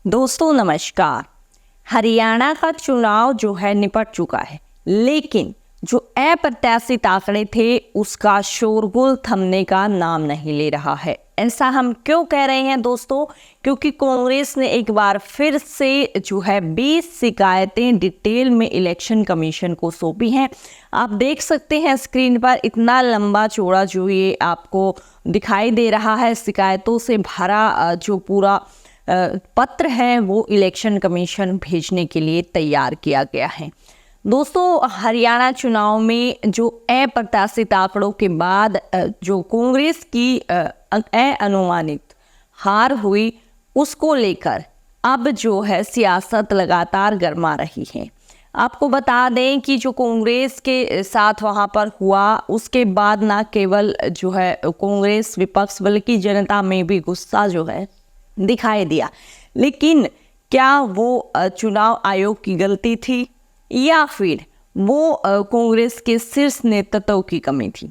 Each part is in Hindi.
दोस्तों नमस्कार। हरियाणा का चुनाव जो है निपट चुका है, लेकिन जो अप्रत्याशित आंकड़े थे उसका शोरगुल थमने का नाम नहीं ले रहा है। ऐसा हम क्यों कह रहे हैं दोस्तों? क्योंकि कांग्रेस ने एक बार फिर से जो है 20 शिकायतें डिटेल में इलेक्शन कमीशन को सौंपी हैं। आप देख सकते हैं स्क्रीन पर इतना लंबा चौड़ा जो ये आपको दिखाई दे रहा है, शिकायतों से भरा जो पूरा पत्र है वो इलेक्शन कमीशन भेजने के लिए तैयार किया गया है। दोस्तों हरियाणा चुनाव में जो अप्रत्याशित आंकड़ों के बाद जो कांग्रेस की अनुमानित हार हुई उसको लेकर अब जो है सियासत लगातार गर्मा रही है। आपको बता दें कि जो कांग्रेस के साथ वहां पर हुआ उसके बाद ना केवल जो है कांग्रेस विपक्ष बल्कि जनता में भी गुस्सा जो है दिखाई दिया। लेकिन क्या वो चुनाव आयोग की गलती थी या फिर वो कांग्रेस के शीर्ष नेतृत्व की कमी थी?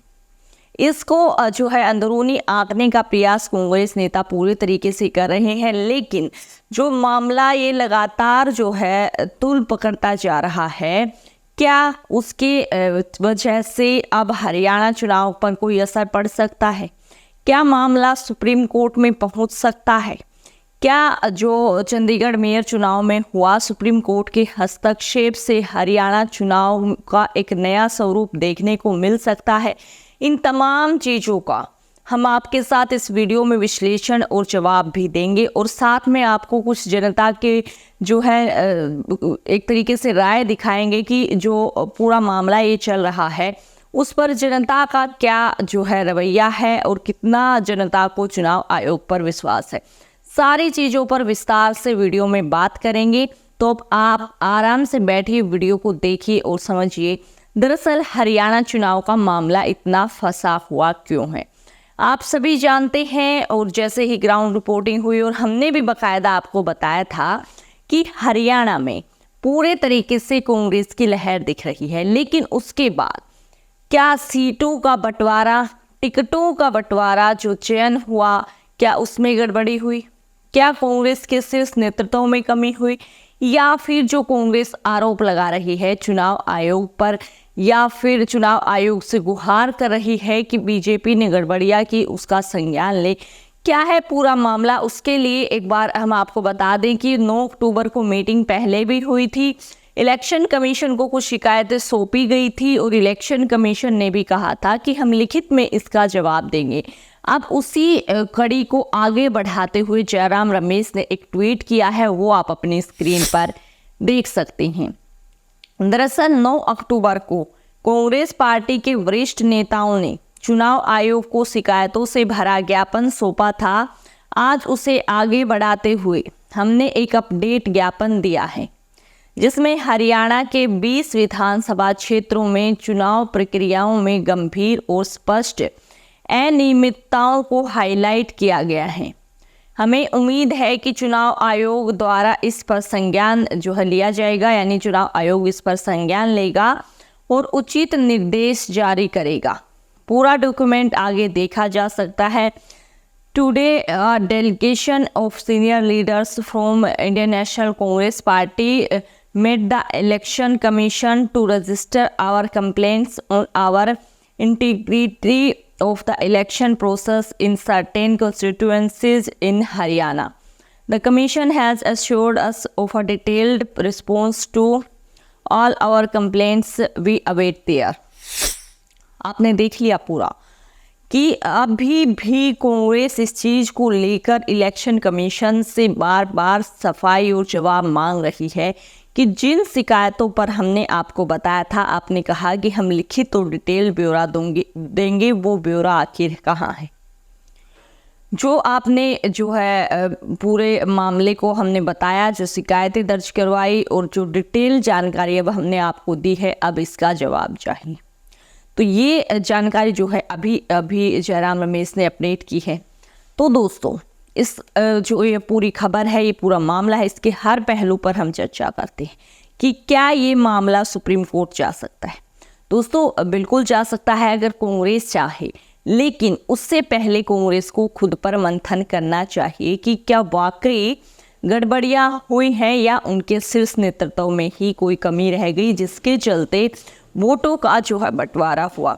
इसको जो है अंदरूनी आंकने का प्रयास कांग्रेस नेता पूरे तरीके से कर रहे हैं, लेकिन जो मामला ये लगातार जो है तूल पकड़ता जा रहा है, क्या उसके वजह से अब हरियाणा चुनाव पर कोई असर पड़ सकता है? क्या मामला सुप्रीम कोर्ट में पहुंच सकता है? क्या जो चंडीगढ़ मेयर चुनाव में हुआ सुप्रीम कोर्ट के हस्तक्षेप से हरियाणा चुनाव का एक नया स्वरूप देखने को मिल सकता है? इन तमाम चीज़ों का हम आपके साथ इस वीडियो में विश्लेषण और जवाब भी देंगे, और साथ में आपको कुछ जनता के जो है एक तरीके से राय दिखाएंगे कि जो पूरा मामला ये चल रहा है उस पर जनता का क्या जो है रवैया है और कितना जनता को चुनाव आयोग पर विश्वास है। सारी चीज़ों पर विस्तार से वीडियो में बात करेंगे, तो अब आप आराम से बैठिए, वीडियो को देखिए और समझिए दरअसल हरियाणा चुनाव का मामला इतना फंसा हुआ क्यों है। आप सभी जानते हैं, और जैसे ही ग्राउंड रिपोर्टिंग हुई और हमने भी बाकायदा आपको बताया था कि हरियाणा में पूरे तरीके से कांग्रेस की लहर दिख रही है, लेकिन उसके बाद क्या सीटों का बंटवारा, टिकटों का बंटवारा जो चयन हुआ, क्या उसमें गड़बड़ी हुई? क्या कांग्रेस के शीर्ष नेतृत्व में कमी हुई? या फिर जो कांग्रेस आरोप लगा रही है चुनाव आयोग पर, या फिर चुनाव आयोग से गुहार कर रही है कि बीजेपी ने गड़बड़िया की, उसका संज्ञान ले? क्या है पूरा मामला? उसके लिए एक बार हम आपको बता दें कि 9 अक्टूबर को मीटिंग पहले भी हुई थी। इलेक्शन कमीशन को कुछ शिकायतें सौंपी गई थी और इलेक्शन कमीशन ने भी कहा था कि हम लिखित में इसका जवाब देंगे। अब उसी कड़ी को आगे बढ़ाते हुए जयराम रमेश ने एक ट्वीट किया है, वो आप अपनी स्क्रीन पर देख सकते हैं। दरअसल 9 अक्टूबर को कांग्रेस पार्टी के वरिष्ठ नेताओं ने चुनाव आयोग को शिकायतों से भरा ज्ञापन सौंपा था। आज उसे आगे बढ़ाते हुए हमने एक अपडेट ज्ञापन दिया है, जिसमें हरियाणा के 20 विधानसभा क्षेत्रों में चुनाव प्रक्रियाओं में गंभीर और स्पष्ट अनियमितताओं को हाईलाइट किया गया है। हमें उम्मीद है कि चुनाव आयोग द्वारा इस पर संज्ञान जो है लिया जाएगा, यानी चुनाव आयोग इस पर संज्ञान लेगा और उचित निर्देश जारी करेगा। पूरा डॉक्यूमेंट आगे देखा जा सकता है। Today a delegation of senior leaders from Indian National Congress Party met the Election Commission to register our complaints on our integrity of the election process in certain constituencies in Haryana. The Commission has assured us of a detailed response to all our complaints. We await there. आपने देख लिया पूरा कि अभी भी कांग्रेस इस चीज़ को लेकर इलेक्शन कमीशन से बार बार सफाई और जवाब मांग रही है कि जिन शिकायतों पर हमने आपको बताया था, आपने कहा कि हम लिखित और डिटेल ब्यौरा देंगे, वो ब्यौरा आखिर कहाँ है? जो आपने जो है पूरे मामले को हमने बताया, जो शिकायतें दर्ज करवाई और जो डिटेल जानकारी अब हमने आपको दी है, अब इसका जवाब चाहिए। तो ये जानकारी जो है अभी जयराम रमेश ने अपडेट की है। तो दोस्तों इस जो ये पूरी खबर है, ये पूरा मामला है, इसके हर पहलू पर हम चर्चा करते हैं कि क्या ये मामला सुप्रीम कोर्ट जा सकता है। दोस्तों बिल्कुल जा सकता है अगर कांग्रेस चाहे, लेकिन उससे पहले कांग्रेस को खुद पर मंथन करना चाहिए कि क्या वाकई गड़बड़ियां हुई हैं या उनके शीर्ष नेतृत्व में ही कोई कमी रह गई जिसके चलते वोटों का जो है बंटवारा हुआ।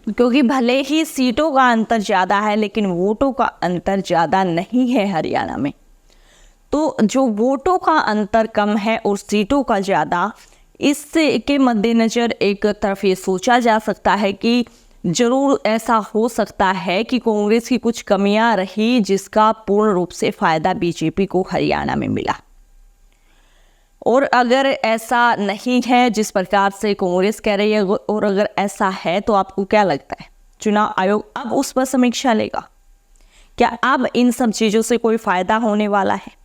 क्योंकि भले ही सीटों का अंतर ज़्यादा है लेकिन वोटों का अंतर ज़्यादा नहीं है हरियाणा में। तो जो वोटों का अंतर कम है और सीटों का ज़्यादा, इससे के मद्देनज़र एक तरफ ये सोचा जा सकता है कि ज़रूर ऐसा हो सकता है कि कांग्रेस की कुछ कमियां रही जिसका पूर्ण रूप से फ़ायदा बीजेपी को हरियाणा में मिला। और अगर ऐसा नहीं है जिस प्रकार से कांग्रेस कह रही है, और अगर ऐसा है तो आपको क्या लगता है चुनाव आयोग अब उस पर समीक्षा लेगा? क्या अब इन सब चीज़ों से कोई फ़ायदा होने वाला है?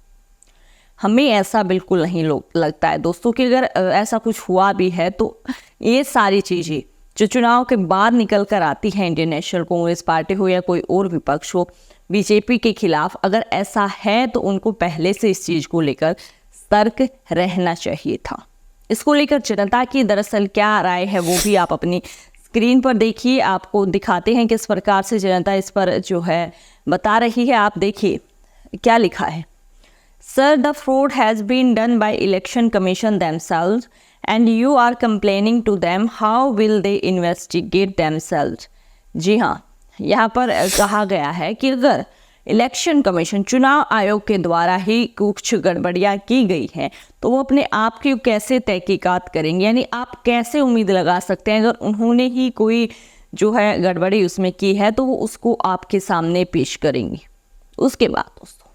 हमें ऐसा बिल्कुल नहीं लगता है दोस्तों कि अगर ऐसा कुछ हुआ भी है तो ये सारी चीज़ें जो चुनाव के बाद निकल कर आती हैं, इंडियन नेशनल कांग्रेस पार्टी हो या कोई और विपक्ष हो बीजेपी के खिलाफ, अगर ऐसा है तो उनको पहले से इस चीज़ को लेकर सतर्क रहना चाहिए था। इसको लेकर जनता की दरअसल क्या राय है वो भी आप अपनी स्क्रीन पर देखिए। आपको दिखाते हैं किस प्रकार से जनता इस पर जो है बता रही है। आप देखिए क्या लिखा है। Sir, the fraud has been done by Election Commission themselves and you are complaining to them. How will they investigate themselves? जी हाँ, यहाँ पर कहा गया है कि अगर इलेक्शन कमीशन चुनाव आयोग के द्वारा ही कुछ गड़बड़ियाँ की गई हैं तो वो अपने आप की कैसे तहकीकात करेंगे? यानी आप कैसे उम्मीद लगा सकते हैं अगर उन्होंने ही कोई जो है गड़बड़ी उसमें की है तो वो उसको आपके सामने पेश करेंगे। उसके बाद दोस्तों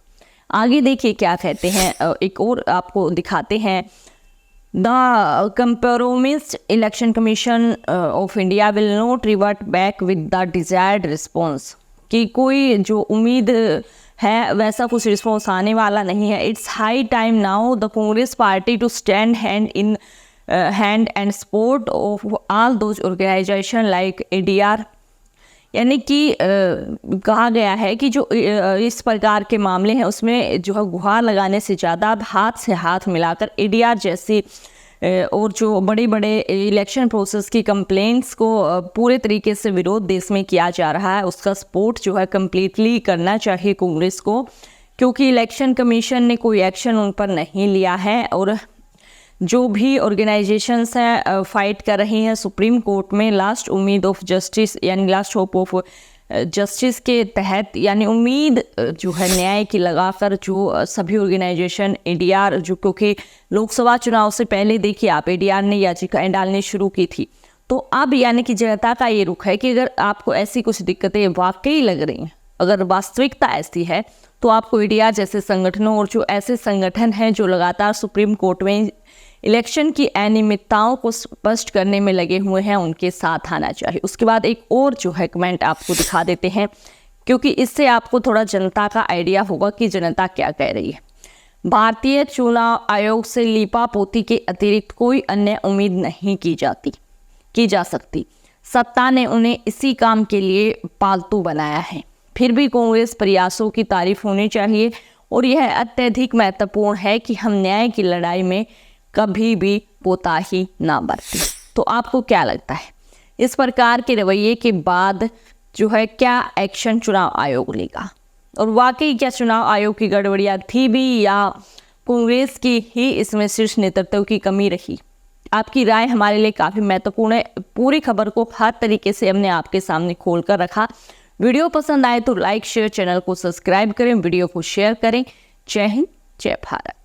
आगे देखिए क्या कहते हैं, एक और आपको दिखाते हैं। The compromised election commission of India will not revert back with the desired response, कि कोई जो उम्मीद है वैसा कुछ रिस्पॉन्स आने वाला नहीं है। It's high time now the Congress party to stand hand in hand and support of all those organisation like ADR। यानी कि कहा गया है कि जो इस प्रकार के मामले हैं उसमें जो है गुहार लगाने से ज़्यादा अब हाथ से हाथ मिलाकर ADR जैसी और जो बड़े बड़े इलेक्शन प्रोसेस की कंप्लेंट्स को पूरे तरीके से विरोध देश में किया जा रहा है, उसका सपोर्ट जो है कम्प्लीटली करना चाहिए कांग्रेस को, क्योंकि इलेक्शन कमीशन ने कोई एक्शन उन पर नहीं लिया है। और जो भी ऑर्गेनाइजेशंस हैं फाइट कर रही हैं सुप्रीम कोर्ट में लास्ट उम्मीद ऑफ जस्टिस यानी लास्ट होप ऑफ जस्टिस के तहत, यानी उम्मीद जो है न्याय की लगाकर जो सभी ऑर्गेनाइजेशन ADR जो, क्योंकि लोकसभा चुनाव से पहले देखिए आप ADR ने याचिकाएं डालनी शुरू की थी। तो अब यानी कि जनता का ये रुख है कि अगर आपको ऐसी कुछ दिक्कतें वाकई लग रही हैं, अगर वास्तविकता ऐसी है तो आपको ADR जैसे संगठनों और जो ऐसे संगठन हैं जो लगातार सुप्रीम कोर्ट में इलेक्शन की अनियमितताओं को स्पष्ट करने में लगे हुए हैं उनके साथ आना चाहिए। उसके बाद एक और जो है कमेंट आपको दिखा देते हैं, क्योंकि इससे आपको थोड़ा जनता का आइडिया होगा कि जनता क्या कह रही है। भारतीय चुनाव आयोग से लीपापोती के अतिरिक्त कोई अन्य उम्मीद नहीं की जा सकती। सत्ता ने उन्हें इसी काम के लिए पालतू बनाया है। फिर भी कांग्रेस प्रयासों की तारीफ होनी चाहिए और यह अत्यधिक महत्वपूर्ण है कि हम न्याय की लड़ाई में कभी भी कोताही ना बरतें। तो आपको क्या लगता है इस प्रकार के रवैये के बाद जो है क्या एक्शन चुनाव आयोग लेगा? और वाकई क्या चुनाव आयोग की गड़बड़ियाँ थी भी या कांग्रेस की ही इसमें शीर्ष नेतृत्व की कमी रही? आपकी राय हमारे लिए काफ़ी महत्वपूर्ण है। पूरी खबर को हर तरीके से हमने आपके सामने खोल कर रखा। वीडियो पसंद आए तो लाइक शेयर, चैनल को सब्सक्राइब करें, वीडियो को शेयर करें। जय हिंद, जय भारत।